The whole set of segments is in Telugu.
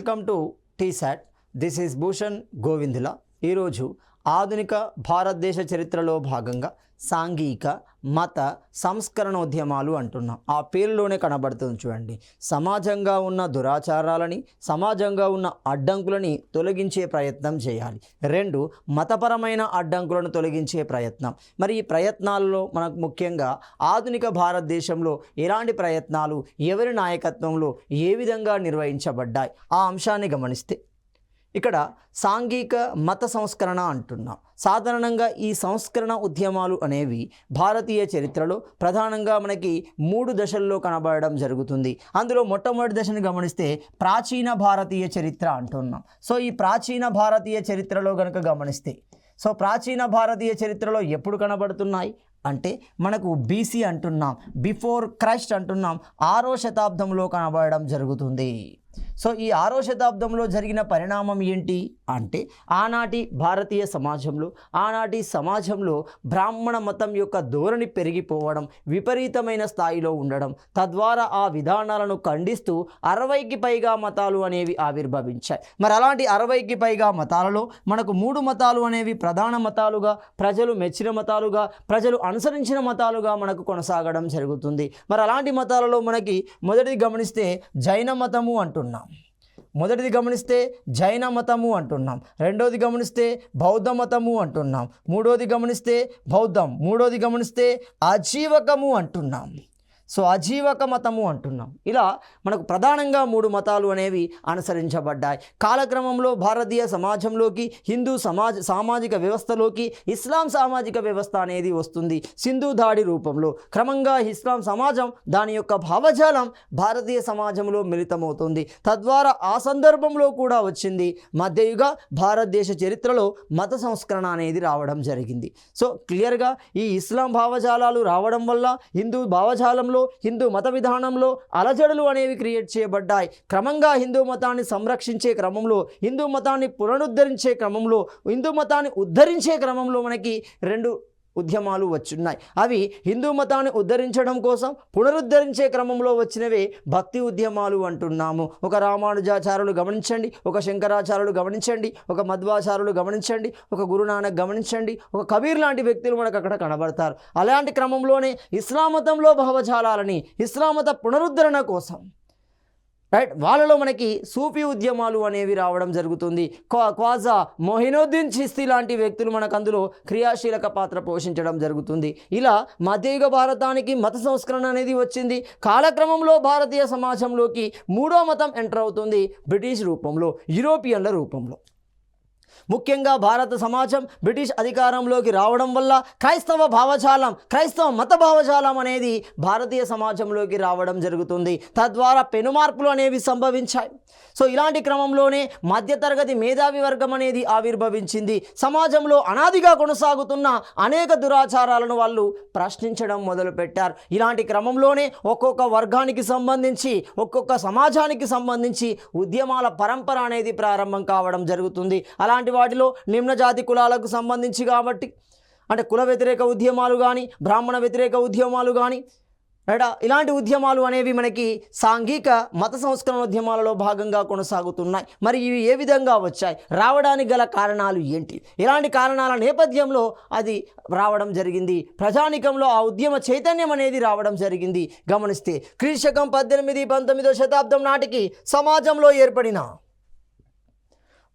Welcome to T-SAT. This is Bhushan Govindula. ఈరోజు ఆధునిక భారతదేశ చరిత్రలో భాగంగా సాంఘిక మత సంస్కరణోద్యమాలు అంటున్నాం. ఆ పేరులోనే కనబడుతుంది చూడండి. సమాజంగా ఉన్న దురాచారాలని, సమాజంగా ఉన్న అడ్డంకులని తొలగించే ప్రయత్నం చేయాలి. 2 మతపరమైన అడ్డంకులను తొలగించే ప్రయత్నం. మరి ఈ ప్రయత్నాలలో మనకు ముఖ్యంగా ఆధునిక భారతదేశంలో ఎలాంటి ప్రయత్నాలు, ఎవరి నాయకత్వంలో ఏ విధంగా నిర్వహించబడ్డాయి ఆ అంశాన్ని గమనిస్తే ఇక్కడ సాంఘిక మత సంస్కరణ అంటున్నాం. సాధారణంగా ఈ సంస్కరణ ఉద్యమాలు అనేవి భారతీయ చరిత్రలో ప్రధానంగా మనకి 3 దశల్లో కనబడడం జరుగుతుంది. అందులో మొట్టమొదటి దశను గమనిస్తే ప్రాచీన భారతీయ చరిత్ర అంటున్నాం. సో ఈ ప్రాచీన భారతీయ చరిత్రలో కనుక గమనిస్తే ప్రాచీన భారతీయ చరిత్రలో ఎప్పుడు కనబడుతున్నాయి అంటే మనకు బీసీ అంటున్నాం, బిఫోర్ క్రైస్ట్ అంటున్నాం, 6వ శతాబ్దంలో కనబడడం జరుగుతుంది. సో ఈ 6వ శతాబ్దంలో జరిగిన పరిణామం ఏంటి అంటే ఆనాటి భారతీయ సమాజంలో బ్రాహ్మణ మతం యొక్క ధోరణి పెరిగిపోవడం, విపరీతమైన స్థాయిలో ఉండడం, తద్వారా ఆ విధానాలను ఖండిస్తూ 60కి పైగా మతాలు అనేవి ఆవిర్భవించాయి. మరి అలాంటి 60కి పైగా మతాలలో మనకు 3 మతాలు అనేవి ప్రధాన మతాలుగా, ప్రజలు మెచ్చిన మతాలుగా, ప్రజలు అనుసరించిన మతాలుగా మనకు కొనసాగడం జరుగుతుంది. మరి అలాంటి మతాలలో మనకి మొదటిది గమనిస్తే జైన మతము అంటున్నాం. రెండోది గమనిస్తే బౌద్ధ మతము అంటున్నాం. మూడోది గమనిస్తే బౌద్ధం. మూడోది గమనిస్తే అజీవకము అంటున్నాం. సో అజీవక మతము అంటున్నాం. ఇలా మనకు ప్రధానంగా 3 మతాలు అనేవి అనుసరించబడ్డాయి. కాలక్రమంలో భారతీయ సమాజంలోకి, హిందూ సామాజిక వ్యవస్థలోకి ఇస్లాం సామాజిక వ్యవస్థ అనేది వస్తుంది సింధు దాడి రూపంలో. క్రమంగా ఇస్లాం సమాజం దాని యొక్క భావజాలం భారతీయ సమాజంలో మిళితమవుతుంది. తద్వారా ఆ సందర్భంలో కూడా వచ్చింది మధ్యయుగ భారతదేశ చరిత్రలో మత సంస్కరణ అనేది రావడం జరిగింది. సో క్లియర్గా ఈ ఇస్లాం భావజాలాలు రావడం వల్ల హిందూ భావజాలంలో, హిందూ మత విధానంలో అలజడులు అనేవి క్రియేట్ చేయబడ్డాయి. క్రమంగా హిందూ మతాన్ని సంరక్షించే క్రమంలో, హిందూ మతాన్ని పునరుద్ధరించే క్రమంలో, హిందూ మతాన్ని ఉద్ధరించే క్రమంలో మనకి 2 ఉద్యమాలు వచ్చున్నాయి. అవి హిందూ మతాన్ని ఉద్ధరించడం కోసం పునరుద్ధరించే క్రమంలో వచ్చినవే భక్తి ఉద్యమాలు అంటున్నాము. ఒక రామానుజాచార్యులు గమనించండి, ఒక శంకరాచార్యులు గమనించండి, ఒక మధ్వాచార్యులు గమనించండి, ఒక గురునానక్ గమనించండి, ఒక కబీర్ లాంటి వ్యక్తులు మనకు అక్కడ కనబడతారు. అలాంటి క్రమంలోనే ఇస్లాం మతంలో భావజాలాలని, ఇస్లాం మత పునరుద్ధరణ కోసం వాళ్ళలో మనకి సూఫీ ఉద్యమాలు అనేవి రావడం జరుగుతుంది. ఖ్వాజా మొహినుద్దీన్ చిస్తీ లాంటి వ్యక్తులు మనకు అందులో క్రియాశీలక పాత్ర పోషించడం జరుగుతుంది. ఇలా మధ్యయుగ భారతానికి మత సంస్కరణ అనేది వచ్చింది. కాలక్రమంలో భారతీయ సమాజంలోకి 3వ మతం ఎంటర్ అవుతుంది, బ్రిటిష్ రూపంలో, యూరోపియన్ల రూపంలో. ముఖ్యంగా భారత సమాజం బ్రిటిష్ అధికారంలోకి రావడం వల్ల క్రైస్తవ మత భావజాలం అనేది భారతీయ సమాజంలోకి రావడం జరుగుతుంది. తద్వారా పెనుమార్పులు అనేవి సంభవించాయి. సో ఇలాంటి క్రమంలోనే మధ్యతరగతి మేధావి వర్గం అనేది ఆవిర్భవించింది. సమాజంలో అనాదిగా కొనసాగుతున్న అనేక దురాచారాలను వాళ్ళు ప్రశ్నించడం మొదలుపెట్టారు. ఇలాంటి క్రమంలోనే ఒక్కొక్క వర్గానికి సంబంధించి, ఒక్కొక్క సమాజానికి సంబంధించి ఉద్యమాల పరంపర అనేది ప్రారంభం కావడం జరుగుతుంది. అలాంటి వాటిలో నిమ్న జాతి కులాలకు సంబంధించి కాబట్టి అంటే కుల వ్యతిరేక ఉద్యమాలు కానీ, బ్రాహ్మణ వ్యతిరేక ఉద్యమాలు కానీ, ఇలాంటి ఉద్యమాలు అనేవి మనకి సాంఘిక మత సంస్కరణ ఉద్యమాలలో భాగంగా కొనసాగుతున్నాయి. మరి ఇవి ఏ విధంగా వచ్చాయి, రావడానికి గల కారణాలు ఏంటి, ఇలాంటి కారణాల నేపథ్యంలో అది రావడం జరిగింది. ప్రజానికంలో ఆ ఉద్యమ చైతన్యం అనేది రావడం జరిగింది. గమనిస్తే క్రీశకం 18-19వ శతాబ్దం నాటికి సమాజంలో ఏర్పడిన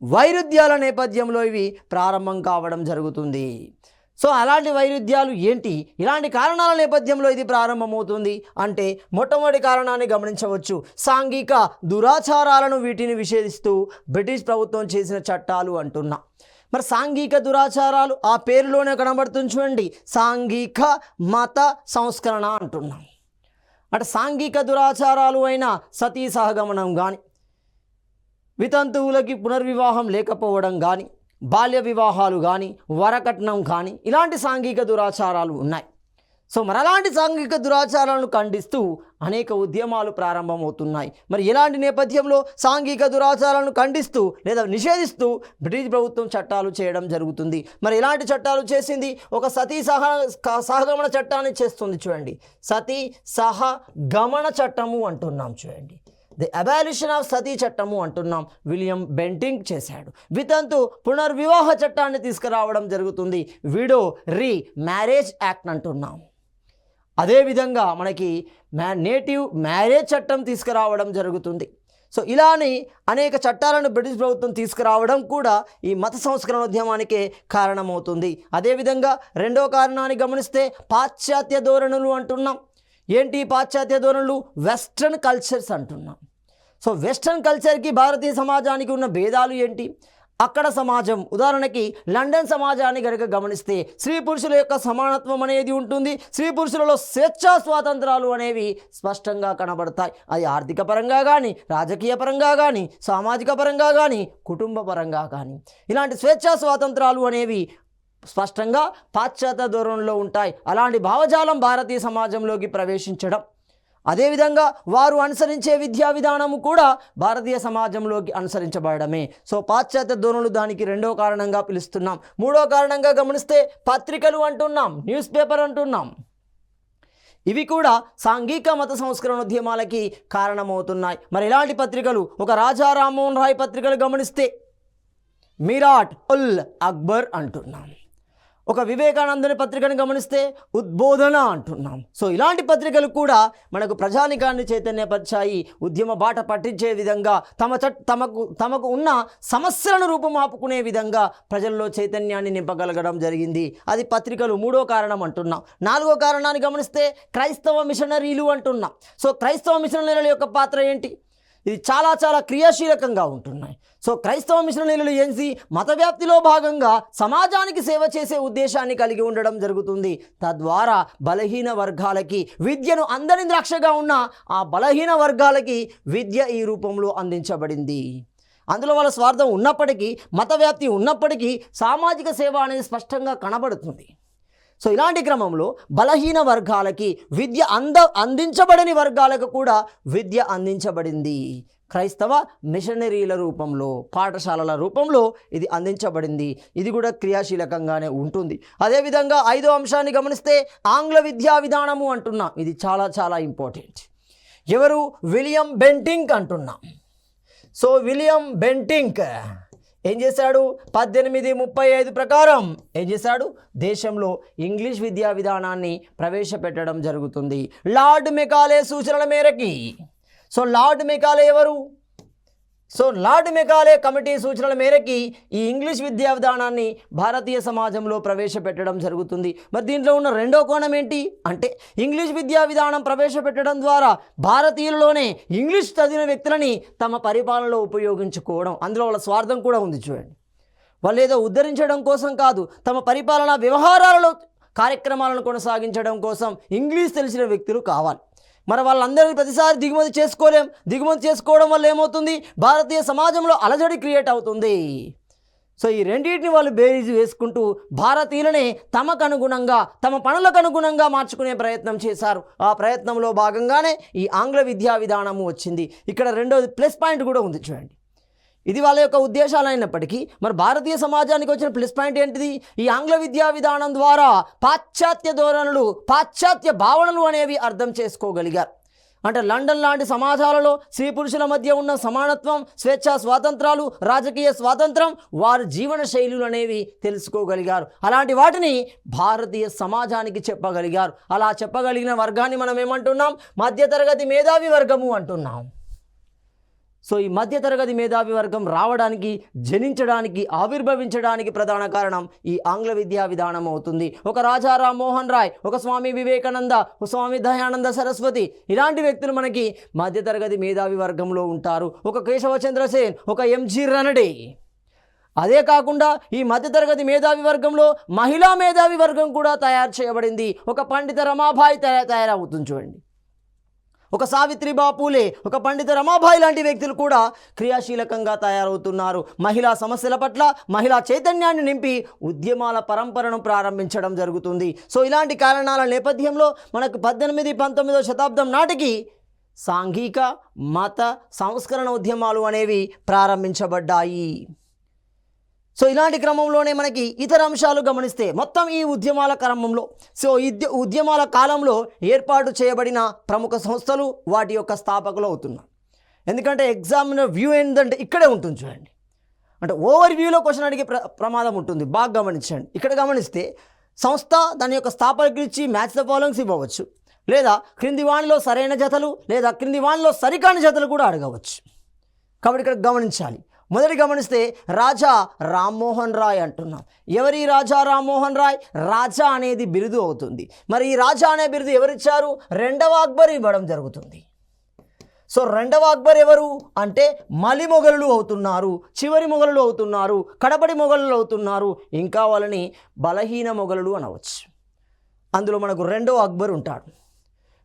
వైరుధ్యాల నేపథ్యంలో ఇవి ప్రారంభం కావడం జరుగుతుంది. సో అలాంటి వైరుధ్యాలు ఏంటి, ఇలాంటి కారణాల నేపథ్యంలో ఇది ప్రారంభమవుతుంది అంటే మొట్టమొదటి కారణాన్ని గమనించవచ్చు. సాంఘిక దురాచారాలను వీటిని నిషేధిస్తూ బ్రిటిష్ ప్రభుత్వం చేసిన చట్టాలు అంటున్నా. మరి సాంఘిక దురాచారాలు ఆ పేరులోనే కనబడుతుంది చూడండి, సాంఘిక మత సంస్కరణ అంటున్నాం. అంటే సాంఘిక దురాచారాలు అయిన సతీ సహగమనం కానీ, వితంతువులకి పునర్వివాహం లేకపోవడం కానీ, బాల్య వివాహాలు కానీ, వరకట్నం కానీ, ఇలాంటి సాంఘిక దురాచారాలు ఉన్నాయి. సో మరి అలాంటి సాంఘిక దురాచారాలను ఖండిస్తూ అనేక ఉద్యమాలు ప్రారంభమవుతున్నాయి. మరి ఇలాంటి నేపథ్యంలో సాంఘిక దురాచారాలను ఖండిస్తూ లేదా నిషేధిస్తూ బ్రిటిష్ ప్రభుత్వం చట్టాలు చేయడం జరుగుతుంది. మరి ఇలాంటి చట్టాలు చేసింది ఒక సతీ సహగమన చట్టాన్ని చేస్తుంది చూడండి. సతీ సహగమన చట్టము అంటున్నాం చూడండి. ది అబాలిషన్ ఆఫ్ సతీ చట్టము అంటున్నాం, విలియం బెంటింక్ చేశాడు. వితంతు పునర్వివాహ చట్టాన్ని తీసుకురావడం జరుగుతుంది, విడో రీ మ్యారేజ్ యాక్ట్ అంటున్నాం. అదేవిధంగా మనకి నేటివ్ మ్యారేజ్ చట్టం తీసుకురావడం జరుగుతుంది. సో ఇలానే అనేక చట్టాలను బ్రిటిష్ ప్రభుత్వం తీసుకురావడం కూడా ఈ మత సంస్కరణోద్యమానికే కారణమవుతుంది. అదేవిధంగా రెండో కారణాన్ని గమనిస్తే పాశ్చాత్య ధోరణులు అంటున్నాం. ఏంటి పాశ్చాత్య ధోరణులు? వెస్ట్రన్ కల్చర్స్ అంటున్నాం. సో వెస్ట్రన్ కల్చర్కి భారతీయ సమాజానికి ఉన్న భేదాలు ఏంటి? అక్కడ సమాజం, ఉదాహరణకి లండన్ సమాజాన్ని కనుక గమనిస్తే స్త్రీ పురుషుల యొక్క సమానత్వం అనేది ఉంటుంది. స్త్రీ పురుషులలో స్వేచ్ఛా స్వాతంత్రాలు అనేవి స్పష్టంగా కనబడతాయి. అది ఆర్థిక పరంగా కానీ, రాజకీయ పరంగా కానీ, సామాజిక పరంగా కానీ, కుటుంబ పరంగా కానీ ఇలాంటి స్వేచ్ఛా స్వాతంత్రాలు అనేవి స్పష్టంగా పాశ్చాత్య ధోరణిలో ఉంటాయి. అలాంటి భావజాలం భారతీయ సమాజంలోకి ప్రవేశించడం, అదేవిధంగా వారు అనుసరించే విద్యా విధానము కూడా భారతీయ సమాజంలోకి అనుసరించబడమే. సో పాశ్చాత్య ధోరణులు దానికి రెండో కారణంగా పిలుస్తున్నాం. మూడో కారణంగా గమనిస్తే పత్రికలు అంటున్నాం, న్యూస్ పేపర్ అంటున్నాం. ఇవి కూడా సాంఘిక మత సంస్కరణోద్యమాలకి కారణమవుతున్నాయి. మరి ఇలాంటి పత్రికలు, ఒక రాజా రామ్మోహన్ రాయ్ పత్రికలు గమనిస్తే మిరాట్ ఉల్ అక్బర్ అంటున్నాం. ఒక వివేకానందని పత్రికను గమనిస్తే ఉద్బోధన అంటున్నాం. సో ఇలాంటి పత్రికలు కూడా మనకు ప్రజానికాన్ని చైతన్యపరిచాయి, ఉద్యమ బాట పట్టించే విధంగా, తమకు ఉన్న సమస్యలను రూపుమాపుకునే విధంగా ప్రజల్లో చైతన్యాన్ని నింపగలగడం జరిగింది. అది పత్రికలు మూడో కారణం అంటున్నాం. నాలుగో కారణాన్ని గమనిస్తే క్రైస్తవ మిషనరీలు అంటున్నాం. సో క్రైస్తవ మిషనరీల యొక్క పాత్ర ఏంటి? ఇది చాలా చాలా క్రియాశీలకంగా ఉంటున్నాయి. సో క్రైస్తవ మిషనరీలు ఏంటి? మత వ్యాప్తిలో భాగంగా సమాజానికి సేవ చేసే ఉద్దేశాన్ని కలిగి ఉండడం జరుగుతుంది. తద్వారా బలహీన వర్గాలకి విద్యను అందని ద్రాక్షగా ఉన్న ఆ బలహీన వర్గాలకి విద్య ఈ రూపంలో అందించబడింది. అందులో వాళ్ళ స్వార్థం ఉన్నప్పటికీ, మత వ్యాప్తి ఉన్నప్పటికీ సామాజిక సేవ అనేది స్పష్టంగా కనబడుతుంది. సో ఇలాంటి క్రమంలో బలహీన వర్గాలకి విద్య అందించబడని వర్గాలకు కూడా విద్య అందించబడింది. క్రైస్తవ మిషనరీల రూపంలో, పాఠశాలల రూపంలో ఇది అందించబడింది. ఇది కూడా క్రియాశీలకంగానే ఉంటుంది. అదేవిధంగా ఐదో అంశాన్ని గమనిస్తే ఆంగ్ల విద్యా విధానము అంటున్నాం. ఇది చాలా చాలా ఇంపార్టెంట్. ఎవరు? విలియం బెంటింక్ అంటున్నాం. సో విలియం బెంటింక్ ఏం చేశాడు? 1835 ప్రకారం ఏం చేశాడు? దేశంలో ఇంగ్లీష్ విద్యా విధానాన్ని ప్రవేశపెట్టడం జరుగుతుంది లార్డ్ మెకాలే సూచనల మేరకి. సో లార్డ్ మెకాలే ఎవరు? సో లార్డ్ మెకాలే కమిటీ సూచనల మేరకి ఈ ఇంగ్లీష్ విద్యా విధానాన్ని భారతీయ సమాజంలో ప్రవేశపెట్టడం జరుగుతుంది. మరి దీంట్లో ఉన్న రెండో కోణం ఏంటి అంటే, ఇంగ్లీష్ విద్యా విధానం ప్రవేశపెట్టడం ద్వారా భారతీయులలోనే ఇంగ్లీష్ చదివిన వ్యక్తులని తమ పరిపాలనలో ఉపయోగించుకోవడం. అందులో వాళ్ళ స్వార్థం కూడా ఉంది చూడండి. వాళ్ళు ఏదో ఉద్ధరించడం కోసం కాదు, తమ పరిపాలనా వ్యవహారాలలో కార్యక్రమాలను కొనసాగించడం కోసం ఇంగ్లీష్ తెలిసిన వ్యక్తులు కావాలి. మరి వాళ్ళందరినీ ప్రతిసారి దిగుమతి చేసుకోలేం. దిగుమతి చేసుకోవడం వల్ల ఏమవుతుంది? భారతీయ సమాజంలో అలజడి క్రియేట్ అవుతుంది. సో ఈ రెండింటిని వాళ్ళు బేరీజు వేసుకుంటూ భారతీయులనే తమకు అనుగుణంగా, తమ పనులకు అనుగుణంగా మార్చుకునే ప్రయత్నం చేశారు. ఆ ప్రయత్నంలో భాగంగానే ఈ ఆంగ్ల విద్యా విధానము వచ్చింది. ఇక్కడ రెండోది ప్లస్ పాయింట్ కూడా ఉంది చూడండి. ఇది వాళ్ళ యొక్క ఉద్దేశాలు అయినప్పటికీ మరి భారతీయ సమాజానికి వచ్చిన ప్లస్ పాయింట్ ఏంటిది? ఈ ఆంగ్ల విద్యా విధానం ద్వారా పాశ్చాత్య ధోరణులు, పాశ్చాత్య భావనలు అనేవి అర్థం చేసుకోగలిగారు. అంటే లండన్ లాంటి సమాజాలలో స్త్రీ పురుషుల మధ్య ఉన్న సమానత్వం, స్వేచ్ఛా స్వాతంత్రాలు, రాజకీయ స్వాతంత్రం, వారి జీవన శైలులు అనేవి తెలుసుకోగలిగారు. అలాంటి వాటిని భారతీయ సమాజానికి చెప్పగలిగారు. అలా చెప్పగలిగిన వర్గాన్ని మనం ఏమంటున్నాం? మధ్యతరగతి మేధావి వర్గము అంటున్నాం. సో ఈ మధ్యతరగతి మేధావి వర్గం రావడానికి, జనించడానికి, ఆవిర్భవించడానికి ప్రధాన కారణం ఈ ఆంగ్ల విద్యా విధానం అవుతుంది. ఒక రాజా రామ్మోహన్ రాయ్, ఒక స్వామి వివేకానంద, ఒక స్వామి దయానంద సరస్వతి, ఇలాంటి వ్యక్తులు మనకి మధ్యతరగతి మేధావి వర్గంలో ఉంటారు. ఒక కేశవ చంద్రసేన్, ఒక ఎంజి రనడే. అదే కాకుండా ఈ మధ్యతరగతి మేధావి వర్గంలో మహిళా మేధావి వర్గం కూడా తయారు చేయబడింది. ఒక పండిత రమాబాయి తయారవుతుంది చూడండి. ఒక సావిత్రిబా పూలే, ఒక పండిత రమాబాయి లాంటి వ్యక్తులు కూడా క్రియాశీలకంగా తయారవుతున్నారు. మహిళా సమస్యల పట్ల మహిళా చైతన్యాన్ని నింపి ఉద్యమాల పరంపరను ప్రారంభించడం జరుగుతుంది. సో ఇలాంటి కారణాల నేపథ్యంలో మనకు 18-19వ శతాబ్దం నాటికి సాంఘిక మత సంస్కరణ ఉద్యమాలు అనేవి ప్రారంభించబడ్డాయి. సో ఇలాంటి క్రమంలోనే మనకి ఇతర అంశాలు గమనిస్తే మొత్తం ఈ ఉద్యమాల క్రమంలో, సో ఉద్యమాల కాలంలో ఏర్పాటు చేయబడిన ప్రముఖ సంస్థలు, వాటి యొక్క స్థాపకులు అవుతున్నారు. ఎందుకంటే ఎగ్జామినర్ వ్యూ ఏంటంటే ఇక్కడే ఉంటుంది చూడండి. అంటే ఓవర్ వ్యూలో క్వశ్చన్ అడిగే ప్రమాదం ఉంటుంది. బాగా గమనించండి. ఇక్కడ గమనిస్తే సంస్థ దాని యొక్క స్థాపకులు ఇచ్చి మ్యాచ్ ద ఫాలోయింగ్స్ ఇవ్వవచ్చు, లేదా క్రింది వాణిలో సరైన జతలు లేదా క్రింది వాణిలో సరికాని జతలు కూడా అడగవచ్చు. కాబట్టి ఇక్కడ గమనించాలి. మొదటి గమనిస్తే రాజా రామ్మోహన్ రాయ్ అంటున్నాం. ఎవరి రాజా రామ్మోహన్ రాయ్? రాజా అనేది బిరుదు అవుతుంది. మరి ఈ రాజా అనే బిరుదు ఎవరిచ్చారు? రెండవ అక్బర్ ఇవ్వడం జరుగుతుంది. సో రెండవ అక్బర్ ఎవరు అంటే మలి మొఘలులు అవుతున్నారు, చివరి మొఘలులు అవుతున్నారు, కడపడి మొఘలులు అవుతున్నారు, ఇంకా వాళ్ళని బలహీన మొఘలులు అనవచ్చు. అందులో మనకు రెండవ అక్బర్ ఉంటాడు.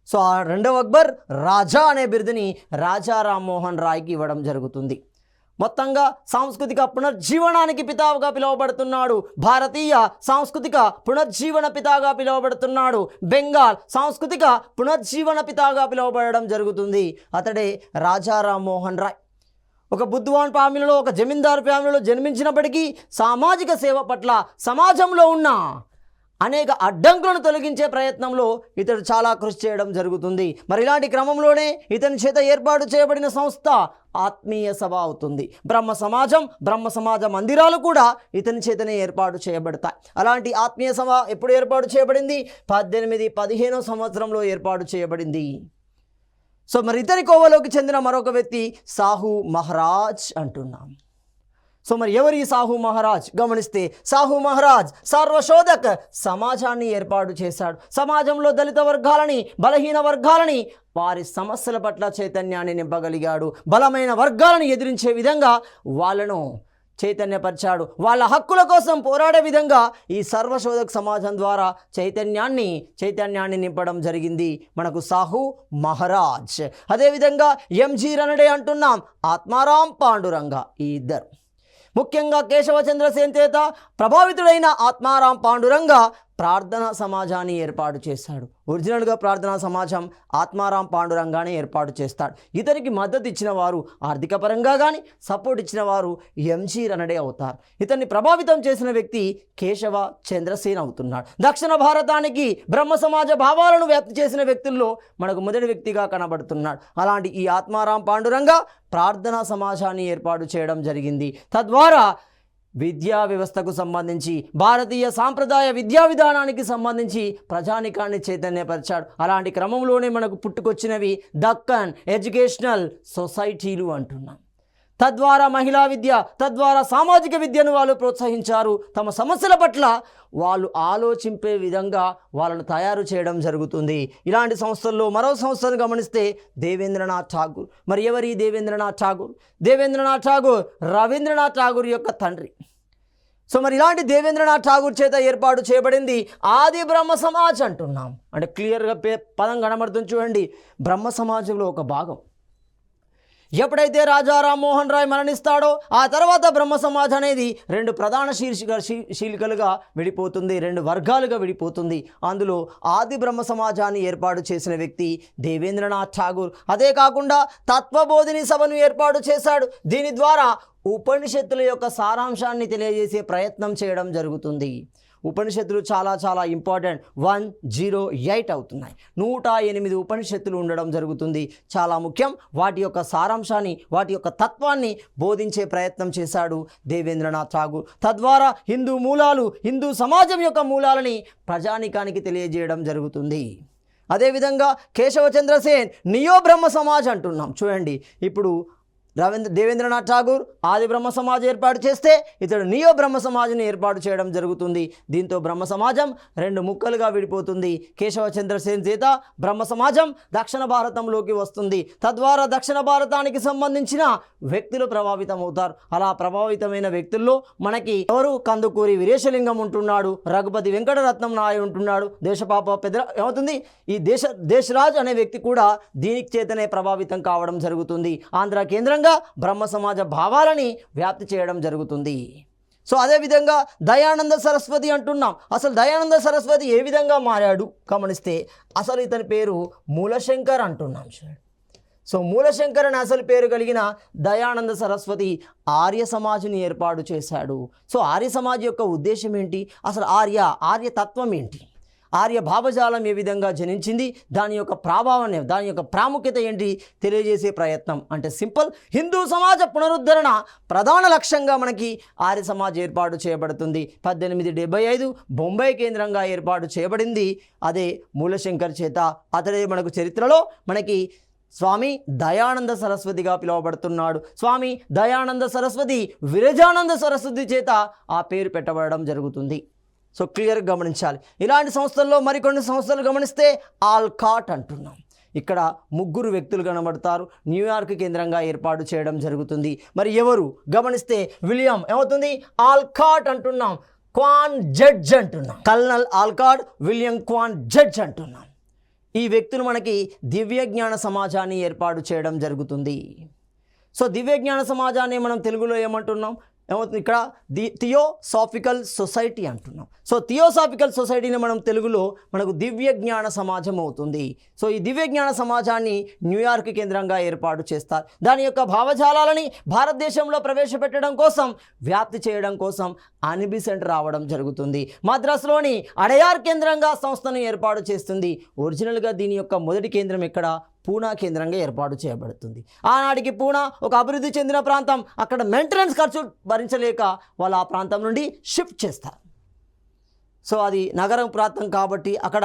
సో ఆ రెండవ అక్బర్ రాజా అనే బిరుదుని రాజా రామ్మోహన్ రాయ్కి ఇవ్వడం జరుగుతుంది. మొత్తంగా సాంస్కృతిక పునర్జీవనానికి పితాగా పిలువబడుతున్నాడు. భారతీయ సాంస్కృతిక పునర్జీవన పితాగా పిలువబడుతున్నాడు. బెంగాల్ సాంస్కృతిక పునర్జీవన పితాగా పిలువబడడం జరుగుతుంది. అతడే రాజా రామ్మోహన్ రాయ్. ఒక బుద్ధవాన్ ఫ్యామిలీలో, ఒక జమీందారు ఫ్యామిలీలో జన్మించినప్పటికీ సామాజిక సేవ పట్ల సమాజంలో ఉన్న అనేక అడ్డంకులను తొలగించే ప్రయత్నంలో ఇతడు చాలా కృషి చేయడం జరుగుతుంది. మరి ఇలాంటి క్రమంలోనే ఇతని చేత ఏర్పాటు చేయబడిన సంస్థ ఆత్మీయ సభ అవుతుంది. బ్రహ్మ సమాజ మందిరాలు కూడా ఇతని చేతనే ఏర్పాటు చేయబడతాయి. అలాంటి ఆత్మీయ సభ ఎప్పుడు ఏర్పాటు చేయబడింది? 1815వ సంవత్సరంలో ఏర్పాటు చేయబడింది. సో మరి ఇతని కోవలోకి చెందిన మరొక వ్యక్తి సాహు మహారాజ్ అంటున్నాం. సో మరి ఎవరి సాహు మహారాజ్? గమనిస్తే సాహు మహారాజ్ సర్వశోధక్ సమాజాన్ని ఏర్పాటు చేశాడు. సమాజంలో దళిత వర్గాలని, బలహీన వర్గాలని, వారి సమస్యల పట్ల చైతన్యాన్ని నింపగలిగాడు. బలమైన వర్గాలను ఎదిరించే విధంగా వాళ్ళను చైతన్యపరిచాడు. వాళ్ళ హక్కుల కోసం పోరాడే విధంగా ఈ సర్వశోధక్ సమాజం ద్వారా చైతన్యాన్ని నింపడం జరిగింది మనకు సాహు మహారాజ్. అదేవిధంగా ఎంజి రనడే అంటున్నాం, ఆత్మారాం పాండురంగ. ఈ ఇద్దరు ముఖ్యంగా కేశవచంద్రసేన్ చేత ప్రభావితుడైన ఆత్మారాం పాండురంగ ప్రార్థనా సమాజాన్ని ఏర్పాటు చేశాడు. ఒరిజినల్గా ప్రార్థనా సమాజం ఆత్మారాం పాండురంగానే ఏర్పాటు చేస్తాడు. ఇతనికి మద్దతు ఇచ్చిన వారు ఆర్థిక పరంగా కానీ సపోర్ట్ ఇచ్చిన వారు ఎంజి రనడే అవుతారు. ఇతన్ని ప్రభావితం చేసిన వ్యక్తి కేశవ చంద్రసేన్ అవుతున్నాడు. దక్షిణ భారతానికి బ్రహ్మ సమాజ భావాలను వ్యాప్తి చేసిన వ్యక్తుల్లో మనకు మొదటి వ్యక్తిగా కనబడుతున్నాడు. అలాంటి ఈ ఆత్మారాం పాండురంగ ప్రార్థనా సమాజాన్ని ఏర్పాటు చేయడం జరిగింది. తద్వారా విద్యా వ్యవస్థకు సంబంధించి, భారతీయ సాంప్రదాయ విద్యా విధానానికి సంబంధించి ప్రజానికాన్ని చైతన్యపరిచాడు. అలాంటి క్రమంలోనే మనకు పుట్టుకొచ్చినవి దక్కన్ ఎడ్యుకేషనల్ సొసైటీలు అంటున్నాం. తద్వారా మహిళా విద్య, తద్వారా సామాజిక విద్యను వాళ్ళు ప్రోత్సహించారు. తమ సమస్యల పట్ల వాళ్ళు ఆలోచింపే విధంగా వాళ్ళను తయారు చేయడం జరుగుతుంది. ఇలాంటి సంస్థల్లో మరో సంస్థను గమనిస్తే దేవేంద్రనాథ్ ఠాగూర్. మరి ఎవరి దేవేంద్రనాథ్ ఠాగూర్? దేవేంద్రనాథ్ ఠాగూర్ రవీంద్రనాథ్ ఠాగూర్ యొక్క తండ్రి. సో మరి ఇలాంటి దేవేంద్రనాథ్ ఠాగూర్ చేత ఏర్పాటు చేయబడింది ఆది బ్రహ్మ సమాజ్ అంటున్నాం. అంటే క్లియర్గా పదం కనబడుతుంది చూడండి, బ్రహ్మ సమాజంలో ఒక భాగం. ఎప్పుడైతే రాజా రామ్మోహన్ రాయ్ మరణిస్తాడో ఆ తర్వాత బ్రహ్మ సమాజ్ అనేది రెండు ప్రధాన శీలికలుగా విడిపోతుంది, రెండు వర్గాలుగా విడిపోతుంది. అందులో ఆది బ్రహ్మ సమాజాన్ని ఏర్పాటు చేసిన వ్యక్తి దేవేంద్రనాథ్ ఠాగూర్. అదే కాకుండా తత్వబోధిని సభను ఏర్పాటు చేశాడు. దీని ద్వారా ఉపనిషత్తుల యొక్క సారాంశాన్ని తెలియజేసే ప్రయత్నం చేయడం జరుగుతుంది. ఉపనిషత్తులు చాలా చాలా ఇంపార్టెంట్. 108 అవుతున్నాయి. 108 ఉపనిషత్తులు ఉండడం జరుగుతుంది. చాలా ముఖ్యం. వాటి యొక్క సారాంశాన్ని, వాటి యొక్క తత్వాన్ని బోధించే ప్రయత్నం చేశాడు దేవేంద్రనాథ్ ఠాగూర్. తద్వారా హిందూ సమాజం యొక్క మూలాలని ప్రజానికానికి తెలియజేయడం జరుగుతుంది. అదేవిధంగా కేశవచంద్రసేన్ నియో బ్రహ్మ సమాజ్ అంటున్నాం. చూడండి, ఇప్పుడు దేవేంద్రనాథ్ ఠాగూర్ ఆది బ్రహ్మ సమాజ్ ఏర్పాటు చేస్తే ఇతడు నియో బ్రహ్మ సమాజ్ని ఏర్పాటు చేయడం జరుగుతుంది. దీంతో బ్రహ్మ సమాజం రెండు ముక్కలుగా విడిపోతుంది. కేశవ చంద్రసేన్ చేత బ్రహ్మ సమాజం దక్షిణ భారతంలోకి వస్తుంది. తద్వారా దక్షిణ భారతానికి సంబంధించిన వ్యక్తులు ప్రభావితం అవుతారు. అలా ప్రభావితమైన వ్యక్తుల్లో మనకి ఎవరు? కందుకూరి వీరేశలింగం ఉంటున్నాడు, రఘుపతి వెంకటరత్నం నాయుడు ఉంటున్నాడు, దేశపాప పెద్ద ఏమవుతుంది ఈ దేశరాజ్ అనే వ్యక్తి కూడా దీనికి చేతనే ప్రభావితం కావడం జరుగుతుంది. ఆంధ్ర కేంద్రంగా బ్రహ్మ సమాజ భావాలని వ్యాప్తి చేయడం జరుగుతుంది. సో అదేవిధంగా దయానంద సరస్వతి అంటున్నాం. అసలు దయానంద సరస్వతి ఏ విధంగా మారాడు గమనిస్తే అసలు ఇతని పేరు మూలశంకర్ అంటున్నాం. సో మూలశంకర్ అని అసలు పేరు కలిగిన దయానంద సరస్వతి ఆర్య సమాజ్ని ఏర్పాటు చేశాడు. సో ఆర్య సమాజ్ యొక్క ఉద్దేశం ఏంటి? అసలు ఆర్య తత్వం ఏంటి? ఆర్య భావజాలం ఏ విధంగా జనించింది, దాని యొక్క ప్రభావాన్ని, దాని యొక్క ప్రాముఖ్యత ఏంటి తెలియజేసే ప్రయత్నం. అంటే సింపుల్, హిందూ సమాజ పునరుద్ధరణ ప్రధాన లక్ష్యంగా మనకి ఆర్య సమాజ్ ఏర్పాటు చేయబడుతుంది. 1875 బొంబాయి కేంద్రంగా ఏర్పాటు చేయబడింది. అదే మూలశంకర్ చేత. అతడే మనకు చరిత్రలో మనకి స్వామి దయానంద సరస్వతిగా పిలువబడుతున్నాడు. స్వామి దయానంద సరస్వతి విరజానంద సరస్వతి చేత ఆ పేరు పెట్టబడడం జరుగుతుంది. సో క్లియర్గా గమనించాలి. ఇలాంటి సంస్థల్లో మరికొన్ని సంస్థలు గమనిస్తే ఆల్కాట్ అంటున్నాం. ఇక్కడ 3 వ్యక్తులు కనబడతారు. న్యూయార్క్ కేంద్రంగా ఏర్పాటు చేయడం జరుగుతుంది. మరి ఎవరు గమనిస్తే విలియం ఏమవుతుంది, ఆల్కాట్ అంటున్నాం. క్వాన్ జడ్జ్ అంటున్నాం. కల్నల్ ఆల్కాట్, విలియం క్వాన్ జడ్జ్ అంటున్నాం. ఈ వ్యక్తులు మనకి దివ్య జ్ఞాన సమాజాన్ని ఏర్పాటు చేయడం జరుగుతుంది. సో దివ్య జ్ఞాన సమాజాన్ని మనం తెలుగులో ఏమంటున్నాం, ఏమవుతుంది ఇక్కడ థియోసాఫికల్ సొసైటీ అంటున్నాం. సో థియోసాఫికల్ సొసైటీని మనం తెలుగులో మనకు దివ్య జ్ఞాన సమాజం అవుతుంది. సో ఈ దివ్య జ్ఞాన సమాజాన్ని న్యూయార్క్ కేంద్రంగా ఏర్పాటు చేస్తారు. దాని యొక్క భావజాలాలని భారతదేశంలో ప్రవేశపెట్టడం కోసం, వ్యాప్తి చేయడం కోసం అనిబిసెంట్ రావడం జరుగుతుంది. మద్రాసులోని అడయార్ కేంద్రంగా సంస్థను ఏర్పాటు చేస్తుంది. ఒరిజినల్గా దీని యొక్క మొదటి కేంద్రం ఎక్కడ, పూనా కేంద్రంగా ఏర్పాటు చేయబడుతుంది. ఆనాటికి పూనా ఒక అభివృద్ధి చెందిన ప్రాంతం. అక్కడ మెయింటెనెన్స్ ఖర్చు భరించలేక వాళ్ళు ఆ ప్రాంతం నుండి షిఫ్ట్ చేస్తారు. సో అది నగరం ప్రాంతం కాబట్టి అక్కడ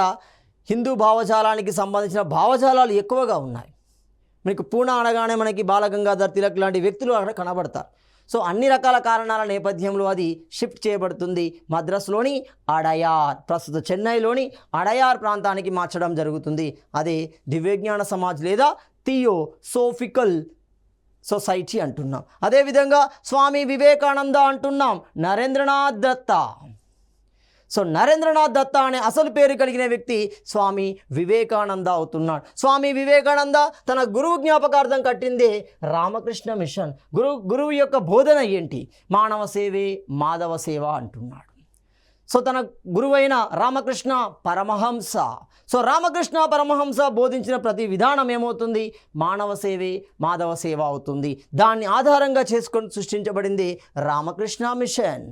హిందూ భావజాలానికి సంబంధించిన భావజాలాలు ఎక్కువగా ఉన్నాయి. మీకు పూనా అనగానే మనకి బాలగంగాధర్ తిలక్ లాంటి వ్యక్తులు అక్కడ కనబడతారు. సో అన్ని రకాల కారణాల నేపథ్యంలో అది షిఫ్ట్ చేయబడుతుంది. మద్రాసులోని అడయార్, ప్రస్తుత చెన్నైలోని అడయార్ ప్రాంతానికి మార్చడం జరుగుతుంది. అదే దివ్యజ్ఞాన సమాజ్ లేదా థియోసోఫికల్ సొసైటీ అంటున్నాం. అదేవిధంగా స్వామి వివేకానంద అంటున్నాం. నరేంద్రనాథ్ దత్త. సో నరేంద్రనాథ్ దత్త అనే అసలు పేరు కలిగిన వ్యక్తి స్వామి వివేకానంద అవుతున్నాడు. స్వామి వివేకానంద తన గురువు జ్ఞాపకార్థం కట్టిందే రామకృష్ణ మిషన్. గురువు యొక్క బోధన ఏంటి, మానవ సేవే మాధవ సేవ అంటున్నాడు. సో తన గురువైన రామకృష్ణ పరమహంస. సో రామకృష్ణ పరమహంస బోధించిన ప్రతి విధానం ఏమవుతుంది, మానవ సేవే మాధవ సేవ అవుతుంది. దాన్ని ఆధారంగా చేసుకొని సృష్టించబడింది Ramakrishna Mission.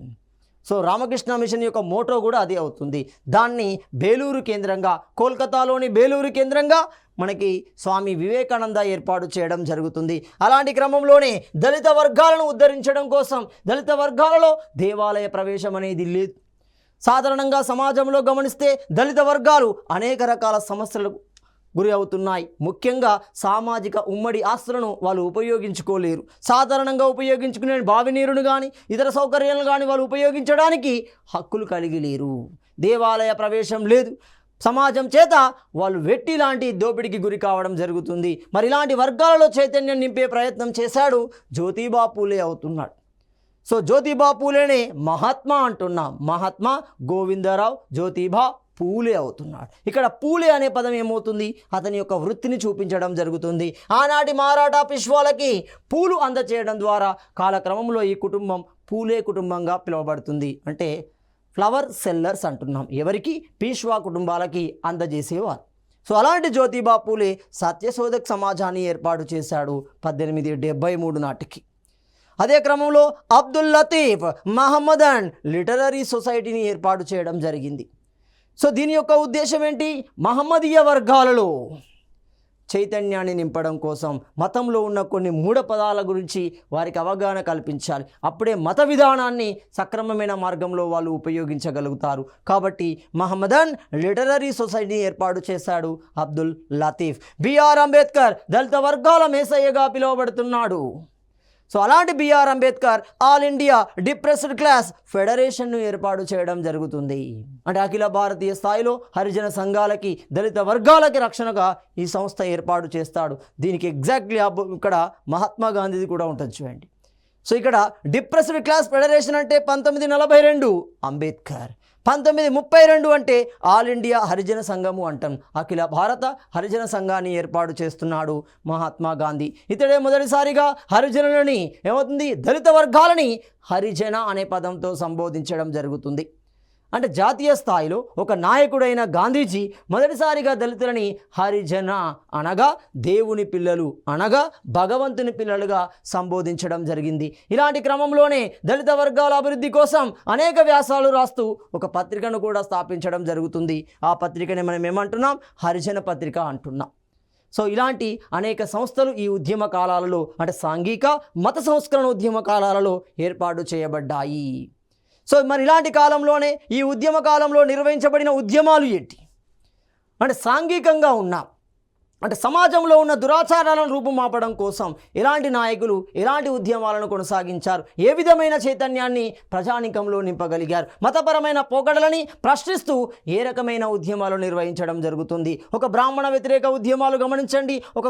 So Ramakrishna Mission యొక్క మోటో కూడా అదే అవుతుంది. దాన్ని బేలూరు కేంద్రంగా, కోల్కతాలోని బేలూరు కేంద్రంగా మనకి స్వామి వివేకానంద ఏర్పాటు చేయడం జరుగుతుంది. అలాంటి క్రమంలోనే దళిత వర్గాలను ఉద్ధరించడం కోసం, దళిత వర్గాలలో దేవాలయ ప్రవేశం అనేది లేదు. సాధారణంగా సమాజంలో గమనిస్తే దళిత వర్గాలు అనేక రకాల సమస్యలకు గురి అవుతున్నాయి. ముఖ్యంగా సామాజిక ఉమ్మడి ఆస్తులను వాళ్ళు ఉపయోగించుకోలేరు. సాధారణంగా ఉపయోగించుకునే బావి నీరును కానీ ఇతర సౌకర్యాలను కానీ వాళ్ళు ఉపయోగించడానికి హక్కులు కలిగి లేరు. దేవాలయ ప్రవేశం లేదు. సమాజం చేత వాళ్ళు వెట్టి లాంటి దోపిడికి గురి కావడం జరుగుతుంది. మరి ఇలాంటి వర్గాలలో చైతన్యం నింపే ప్రయత్నం చేశాడు జ్యోతిబా పూలే అవుతున్నాడు. సో జ్యోతిబా పూలేనే మహాత్మా అంటున్నాం. మహాత్మా గోవిందరావు జ్యోతిబా పూలే అవుతున్నాడు. ఇక్కడ పూలే అనే పదం ఏమవుతుంది, అతని యొక్క వృత్తిని చూపించడం జరుగుతుంది. ఆనాటి మారాఠా పిష్వాలకి పూలు అందచేయడం ద్వారా కాలక్రమంలో ఈ కుటుంబం పూలే కుటుంబంగా పిలువబడుతుంది. అంటే ఫ్లవర్ సెల్లర్స్ అంటున్నాం. ఎవరికి, పీష్వా కుటుంబాలకి అందజేసేవారు. సో అలాంటి జ్యోతిబా పూలే సత్యశోధక్ సమాజాన్ని ఏర్పాటు చేశాడు 1873 నాటికి. అదే క్రమంలో అబ్దుల్ లతీఫ్ మహమ్మదన్ లిటరరీ సొసైటీని ఏర్పాటు చేయడం జరిగింది. సో దీని యొక్క ఉద్దేశం ఏంటి, మహమ్మదీయ వర్గాలలో చైతన్యాన్ని నింపడం కోసం మతంలో ఉన్న కొన్ని మూఢ పదాల గురించి వారికి అవగాహన కల్పించాలి. అప్పుడే మత విధానాన్ని సక్రమమైన మార్గంలో వాళ్ళు ఉపయోగించగలుగుతారు. కాబట్టి మహమ్మదన్ లిటరరీ సొసైటీని ఏర్పాటు చేశాడు అబ్దుల్ లతీఫ్. బిఆర్ అంబేద్కర్ దళిత వర్గాల మేసయ్యగా పిలువబడుతున్నాడు. సో అలాంటి B R Ambedkar all India depressed class ఫెడరేషన్ను ఏర్పాటు చేయడం జరుగుతుంది. అంటే అఖిల భారతీయ స్థాయిలో హరిజన సంఘాలకి, దళిత వర్గాలకి రక్షణగా ఈ సంస్థ ఏర్పాటు చేస్తాడు. దీనికి ఎగ్జాక్ట్లీ ఇక్కడ మహాత్మా గాంధీది కూడా ఉంటుంది చూడండి. సో ఇక్కడ డిప్రెస్డ్ క్లాస్ ఫెడరేషన్ అంటే 1942 అంబేద్కర్, 1932 అంటే ఆల్ ఇండియా హరిజన సంఘము అంటాం. అఖిల భారత హరిజన సంఘాన్ని ఏర్పాటు చేస్తున్నాడు మహాత్మా గాంధీ. ఇతడే మొదటిసారిగా హరిజనులని ఏమవుతుంది, దళిత వర్గాలని హరిజన అనే పదంతో సంబోధించడం జరుగుతుంది. అంటే జాతీయ స్థాయిలో ఒక నాయకుడైన గాంధీజీ మొదటిసారిగా దళితులని హరిజన అనగా దేవుని పిల్లలు అనగా భగవంతుని పిల్లలుగా సంబోధించడం జరిగింది. ఇలాంటి క్రమంలోనే దళిత వర్గాల అభివృద్ధి కోసం అనేక వ్యాసాలు రాస్తూ ఒక పత్రికను కూడా స్థాపించడం జరుగుతుంది. ఆ పత్రికని మనం ఏమంటున్నాం? హరిజన పత్రిక అంటున్నాం. సో ఇలాంటి అనేక సంస్థలు ఈ ఉద్యమ కాలాలలో అంటే సాంఘిక మత సంస్కరణ ఉద్యమ కాలాలలో ఏర్పాటు చేయబడ్డాయి. సో మరి ఇలాంటి కాలంలోనే ఈ ఉద్యమ కాలంలో నిర్వహించబడిన ఉద్యమాలు ఏంటి అంటే సాంఘికంగా ఉన్న అంటే సమాజంలో ఉన్న దురాచారాలను రూపుమాపడం కోసం ఎలాంటి నాయకులు ఎలాంటి ఉద్యమాలను కొనసాగించారు, ఏ విధమైన చైతన్యాన్ని ప్రజానీకంలో నింపగలిగారు, మతపరమైన పోకడలని ప్రశ్నిస్తూ ఏ రకమైన ఉద్యమాలు నిర్వహించడం జరుగుతుంది. ఒక బ్రాహ్మణ వ్యతిరేక ఉద్యమాలు గమనించండి, ఒక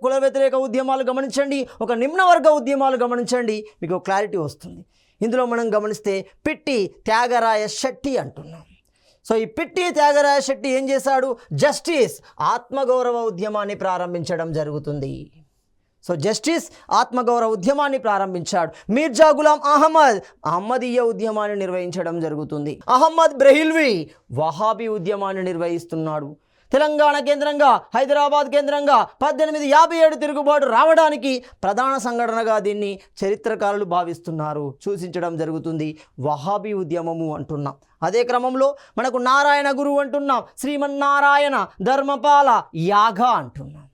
కుల వ్యతిరేక ఉద్యమాలు గమనించండి, ఒక నిమ్నవర్గ ఉద్యమాలు గమనించండి, మీకు క్లారిటీ వస్తుంది. ఇందులో మనం గమనిస్తే పిట్టి త్యాగరాయ శెట్టి అంటున్నాం. సో ఈ పిట్టి త్యాగరాయ శెట్టి ఏం చేశాడు? జస్టిస్ ఆత్మగౌరవ ఉద్యమాన్ని ప్రారంభించడం జరుగుతుంది. సో జస్టిస్ ఆత్మగౌరవ ఉద్యమాన్ని ప్రారంభించాడు. మీర్జా గులాం అహ్మదీయ ఉద్యమాన్ని నిర్వహించడం జరుగుతుంది. అహ్మద్ బ్రెహిల్వి వహాబీ ఉద్యమాన్ని నిర్వహిస్తున్నాడు. తెలంగాణ కేంద్రంగా హైదరాబాద్ కేంద్రంగా 1857 తిరుగుబాటు రావడానికి ప్రధాన సంఘటనగా దీన్ని చరిత్రకారులు భావిస్తున్నారు, సూచించడం జరుగుతుంది. వహాబీ ఉద్యమము అంటున్నాం. అదే క్రమంలో మనకు నారాయణ గురు అంటున్నాం, శ్రీమన్నారాయణ ధర్మపాల యాగ అంటున్నాం.